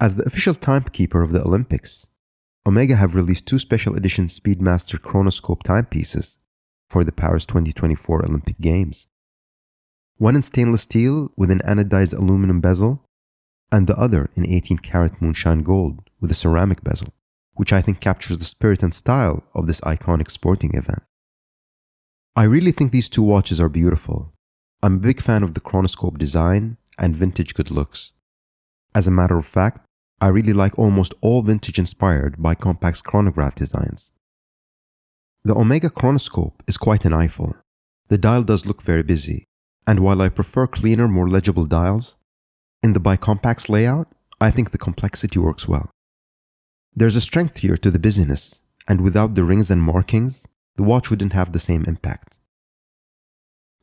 As the official timekeeper of the Olympics, Omega have released two special edition Speedmaster Chronoscope timepieces for the Paris 2024 Olympic Games. One in stainless steel with an anodized aluminum bezel, and the other in 18-karat moonshine gold with a ceramic bezel, which I think captures the spirit and style of this iconic sporting event. I really think these two watches are beautiful. I'm a big fan of the Chronoscope design and vintage good looks. As a matter of fact, I really like almost all vintage-inspired Bicompact's chronograph designs. The Omega Chronoscope is quite an eyeful. The dial does look very busy, and while I prefer cleaner, more legible dials, in the Bicompact's layout, I think the complexity works well. There's a strength here to the busyness, and without the rings and markings, the watch wouldn't have the same impact.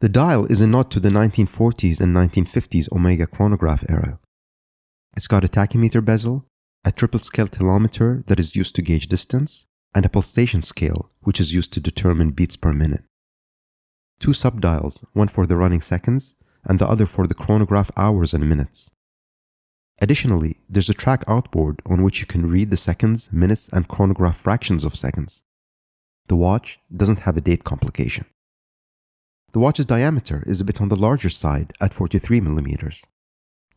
The dial is a nod to the 1940s and 1950s Omega chronograph era. It's got a tachymeter bezel, a triple-scale telometer that is used to gauge distance, and a pulsation scale, which is used to determine beats per minute. Two subdials, one for the running seconds, and the other for the chronograph hours and minutes. Additionally, there's a track outboard on which you can read the seconds, minutes, and chronograph fractions of seconds. The watch doesn't have a date complication. The watch's diameter is a bit on the larger side at 43 millimeters,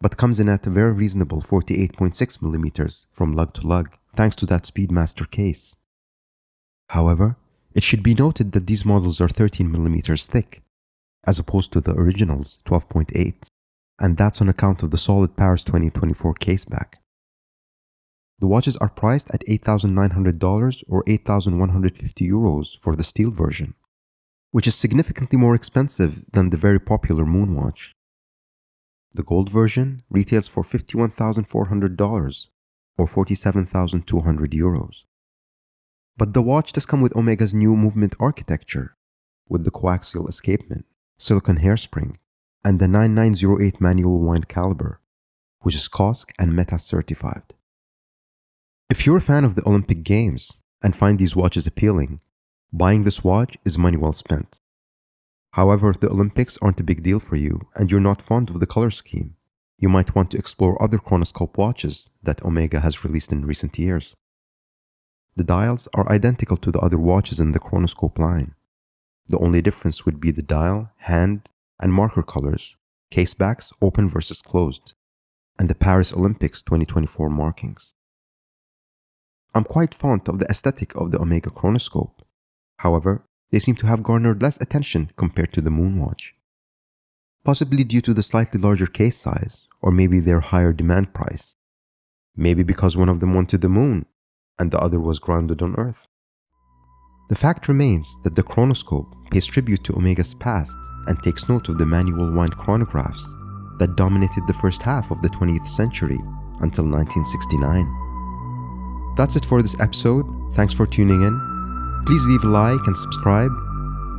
but comes in at a very reasonable 48.6 millimeters from lug to lug, thanks to that Speedmaster case. However, it should be noted that these models are 13 millimeters thick, as opposed to the original's 12.8, and that's on account of the solid Paris 2024 caseback. The watches are priced at $8,900 or €8,150 for the steel version, which is significantly more expensive than the very popular Moon watch. The gold version retails for $51,400 or €47,200. But the watch does come with Omega's new movement architecture, with the coaxial escapement, silicone hairspring, and the 9908 manual wind caliber, which is COSC and META certified. If you're a fan of the Olympic Games and find these watches appealing, buying this watch is money well spent. However, if the Olympics aren't a big deal for you and you're not fond of the color scheme, you might want to explore other Chronoscope watches that Omega has released in recent years. The dials are identical to the other watches in the Chronoscope line. The only difference would be the dial, hand, and marker colors, casebacks open versus closed, and the Paris Olympics 2024 markings. I'm quite fond of the aesthetic of the Omega Chronoscope. However, they seem to have garnered less attention compared to the Moon watch. Possibly due to the slightly larger case size, or maybe their higher demand price. Maybe because one of them went to the Moon, and the other was grounded on Earth. The fact remains that the Chronoscope pays tribute to Omega's past and takes note of the manual wind chronographs that dominated the first half of the 20th century until 1969. That's it for this episode. Thanks for tuning in. Please leave a like and subscribe.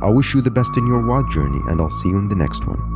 I wish you the best in your watch journey, and I'll see you in the next one.